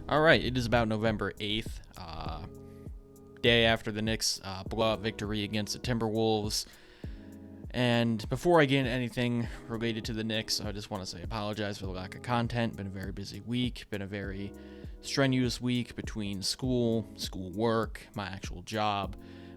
All right, it is about November 8th, day after the Knicks blowout victory against the Timberwolves. And before I get into anything related to the Knicks, I just want to say apologize for the lack of content. Been a very busy week, been a very strenuous week between school work, my actual job.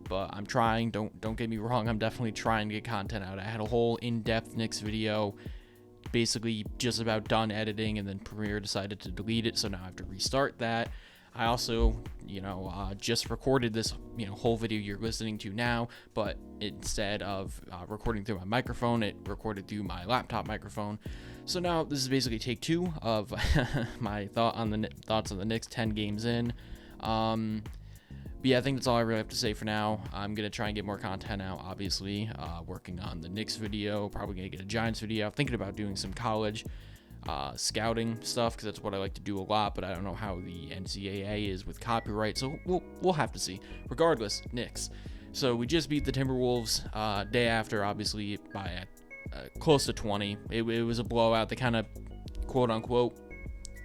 But I'm trying, don't get me wrong, I'm definitely trying to get content out. I had a whole in-depth Knicks video, basically just about done editing, and then Premiere decided to delete it, so now I have to restart that. I also, just recorded this, whole video you're listening to now, but instead of recording through my microphone, it recorded through my laptop microphone. So now this is basically take two of my thoughts on the Knicks 10 games in. But yeah, I think that's all I really have to say for now. I'm going to try and get more content out, obviously. Working on the Knicks video, probably going to get a Giants video. I'm thinking about doing some college scouting stuff, because that's what I like to do a lot, but I don't know how the NCAA is with copyright, so we'll have to see. Regardless, Knicks. So we just beat the Timberwolves day after, obviously, by close to 20. It was a blowout. They kind of, quote-unquote,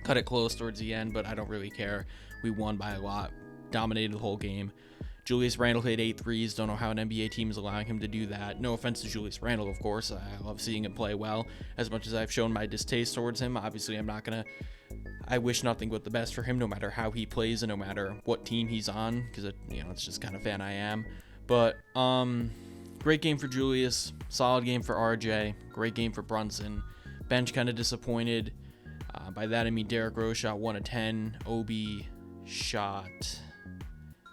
cut it close towards the end, but I don't really care. We won by a lot. Dominated the whole game. Julius Randle hit 8 threes. Don't know how an NBA team is allowing him to do that. No offense to Julius Randle, of course. I love seeing him play well. As much as I've shown my distaste towards him, obviously I wish nothing but the best for him, no matter how he plays and no matter what team he's on, because it's just kind of fan I am. But great game for Julius. Solid game for RJ. Great game for Brunson. Bench kind of disappointed. By that I mean Derrick Rose shot 1 of 10. Obi shot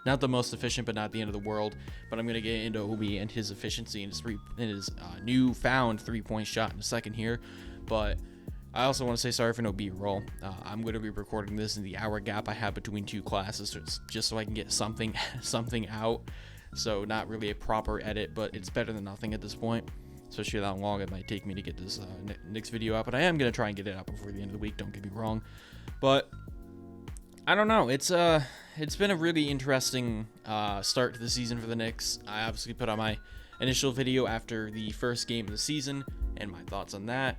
not the most efficient, but not the end of the world. But I'm going to get into Obi and his efficiency and his newfound three-point shot in a second here. But I also want to say sorry for no B-roll. I'm going to be recording this in the hour gap I have between two classes, just so I can get something out. So not really a proper edit, but it's better than nothing at this point, especially how long it might take me to get this Knicks video out. But I am going to try and get it out before the end of the week, don't get me wrong. But I don't know. It's been a really interesting start to the season for the Knicks. I obviously put out my initial video after the first game of the season and my thoughts on that.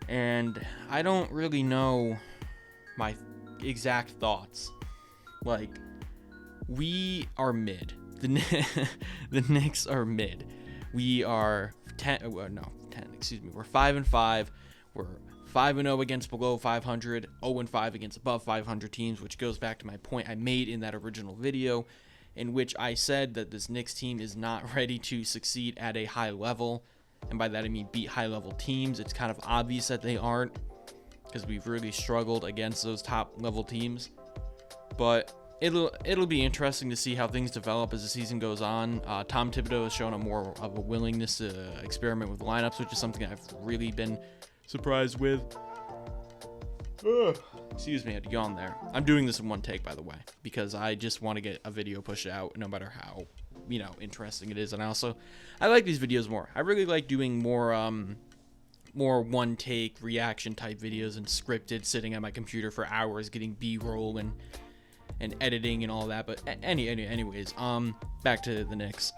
And I don't really know my exact thoughts. Like, we are mid. The Knicks are mid. We are 10. We're 5-5. We're 5-0 against below 500, 0-5 against above 500 teams, which goes back to my point I made in that original video, in which I said that this Knicks team is not ready to succeed at a high level, and by that I mean beat high-level teams. It's kind of obvious that they aren't, because we've really struggled against those top-level teams, but it'll be interesting to see how things develop as the season goes on. Tom Thibodeau has shown more of a willingness to experiment with lineups, which is something I've really been surprised with. Excuse me, I had to yawn there. I'm doing this in one take, by the way, because I just want to get a video pushed out, no matter how interesting it is. And I like these videos more. I really like doing more one take reaction type videos and scripted, sitting at my computer for hours getting B-roll and editing and all that. But anyways, back to the Knicks.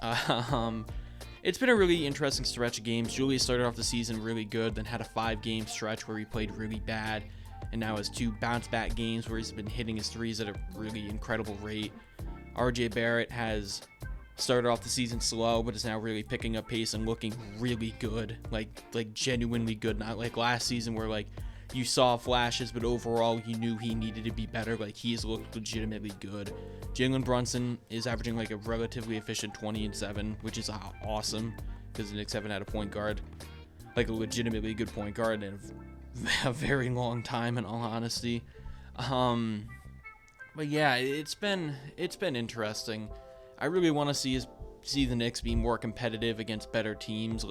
It's been a really interesting stretch of games. Julius started off the season really good, then had a 5-game stretch where he played really bad, and now has 2 bounce-back games where he's been hitting his threes at a really incredible rate. RJ Barrett has started off the season slow, but is now really picking up pace and looking really good, like genuinely good. Not like last season where you saw flashes, but overall you knew he needed to be better. He's looked legitimately good. Jalen Brunson is averaging a relatively efficient 20 and 7, which is awesome, because the Knicks haven't had a point guard, a legitimately good point guard, in a very long time, in all honesty. But yeah, it's been interesting. I really want to see the Knicks be more competitive against better teams.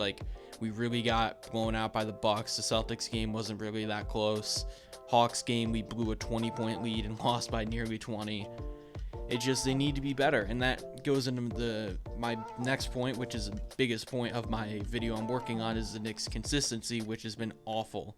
We really got blown out by the Bucks. The Celtics game wasn't really that close. Hawks game, we blew a 20-point lead and lost by nearly 20. It's just they need to be better, and that goes into my next point, which is the biggest point of my video I'm working on, is the Knicks' consistency, which has been awful.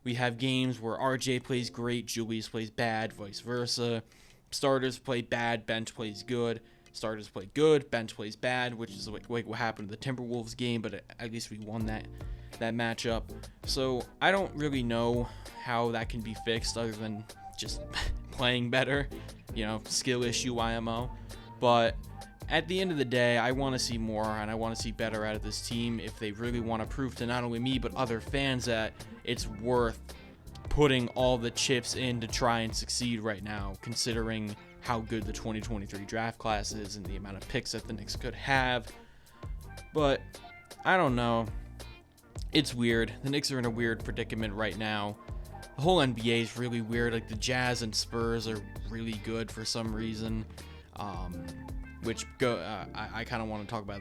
We have games where RJ plays great, Julius plays bad, vice versa. Starters play bad, bench plays good. Starters play good, bench plays bad, which is like what happened to the Timberwolves game, but at least we won that matchup. So I don't really know how that can be fixed other than just playing better, skill issue IMO. But at the end of the day, I want to see more, and I want to see better out of this team if they really want to prove to not only me but other fans that it's worth putting all the chips in to try and succeed right now, considering how good the 2023 draft class is and the amount of picks that the Knicks could have. But I don't know. It's weird. The Knicks are in a weird predicament right now. The whole NBA is really weird. Like, the Jazz and Spurs are really good for some reason. I kind of want to talk about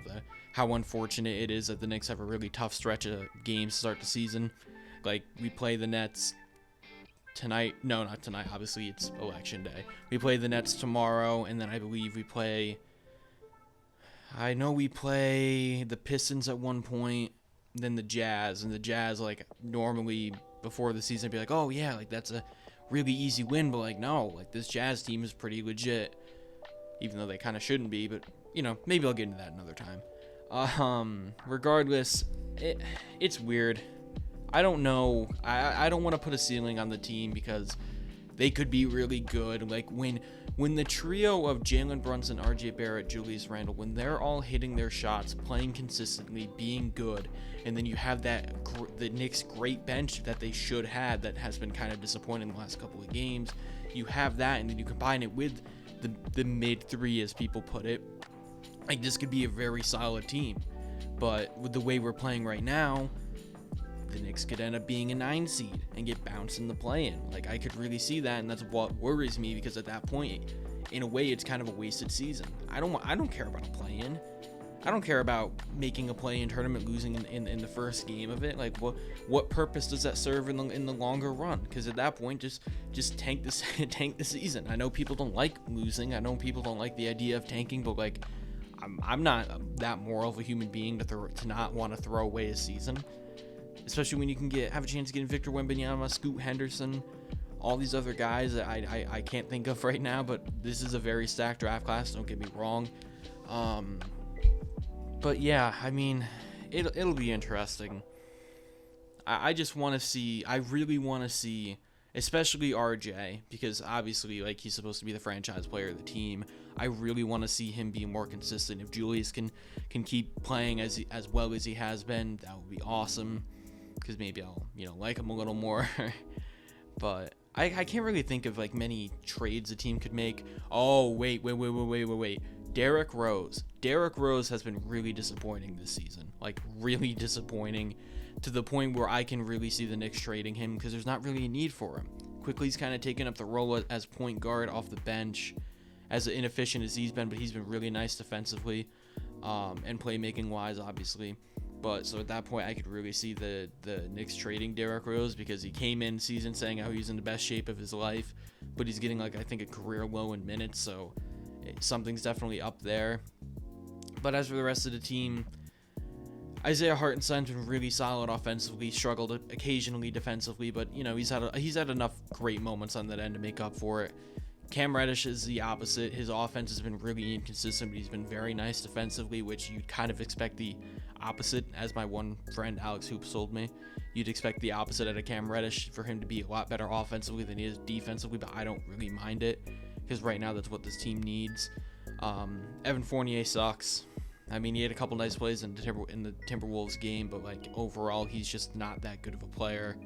how unfortunate it is that the Knicks have a really tough stretch of games to start the season. Like, we play the Nets tonight. No, not tonight. Obviously, it's election day. We play the Nets tomorrow, and then I believe we play the Pistons at one point, then the Jazz. And the Jazz, like, normally before the season, I'd be like, oh, yeah, like, that's a really easy win. But, like, no, like, this Jazz team is pretty legit, even though they kind of shouldn't be. But, maybe I'll get into that another time. Regardless, it's weird. I don't know. I don't want to put a ceiling on the team because they could be really good. Like, when the trio of Jalen Brunson, RJ Barrett, Julius Randle, when they're all hitting their shots, playing consistently, being good, and then you have the Knicks' great bench that they should have that has been kind of disappointing the last couple of games. You have that, and then you combine it with the mid three, as people put it. Like, this could be a very solid team. But with the way we're playing right now, the Knicks could end up being a 9 seed and get bounced in the play-in. Like, I could really see that, and that's what worries me, because at that point, in a way, it's kind of a wasted season. I don't care about a play-in. I don't care about making a play-in tournament, losing in the first game of it. Like, what purpose does that serve in the longer run? Because at that point, just tank the season. I know people don't like losing. I know people don't like the idea of tanking, but like, I'm not that moral of a human being to not want to throw away a season. Especially when you can have a chance to get Victor Wembanyama, Scoot Henderson, all these other guys that I can't think of right now, but this is a very stacked draft class, don't get me wrong. But yeah, I mean, it'll be interesting. I just want to see, I really want to see, especially RJ, because obviously, like, he's supposed to be the franchise player of the team. I really want to see him be more consistent. If Julius can keep playing as well as he has been, that would be awesome, because maybe I'll like him a little more. But I can't really think of like many trades a team could make. Oh, wait. Derrick Rose has been really disappointing this season. Like, really disappointing, to the point where I can really see the Knicks trading him, because there's not really a need for him. Quickly's kind of taken up the role as point guard off the bench, as inefficient as he's been, but he's been really nice defensively, and playmaking wise, obviously. But so at that point, I could really see the Knicks trading Derrick Rose, because he came in season saying how he's in the best shape of his life, but he's getting, like, I think, a career low in minutes, so something's definitely up there. But as for the rest of the team, Isaiah Hartenstein's been really solid offensively, struggled occasionally defensively, but he's had enough great moments on that end to make up for it. Cam Reddish is the opposite. His offense has been really inconsistent, but he's been very nice defensively, which you'd kind of expect the opposite, as my one friend Alex Hoops told me. You'd expect the opposite out of Cam Reddish, for him to be a lot better offensively than he is defensively, but I don't really mind it, because right now that's what this team needs. Evan Fournier sucks. I mean, he had a couple nice plays in the Timberwolves game, but like, overall, he's just not that good of a player.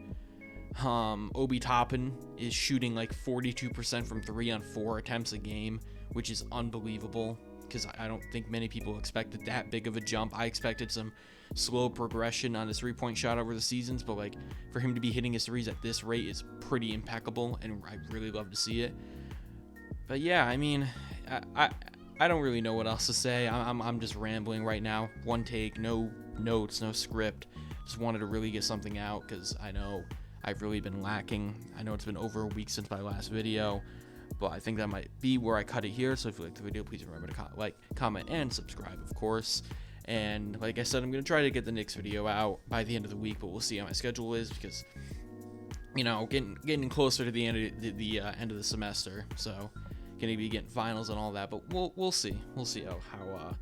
Obi Toppin is shooting like 42% from 3 on 4 attempts a game, which is unbelievable, because I don't think many people expected that big of a jump. I expected some slow progression on his 3-point shot over the seasons, but like, for him to be hitting his threes at this rate is pretty impeccable, and I really love to see it. But yeah, I mean, I don't really know what else to say. I'm just rambling right now. One take, no notes, no script. Just wanted to really get something out, because I know I've really been lacking. I know it's been over a week since my last video, but I think that might be where I cut it here. So if you like the video, please remember to like, comment, and subscribe, of course. And like I said, I'm going to try to get the Knicks video out by the end of the week, but we'll see how my schedule is, because, getting closer to the end of the semester. So going to be getting finals and all that, but we'll see. We'll see how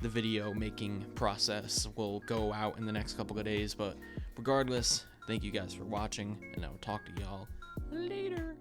the video making process will go out in the next couple of days. But regardless, thank you guys for watching, and I'll talk to y'all later.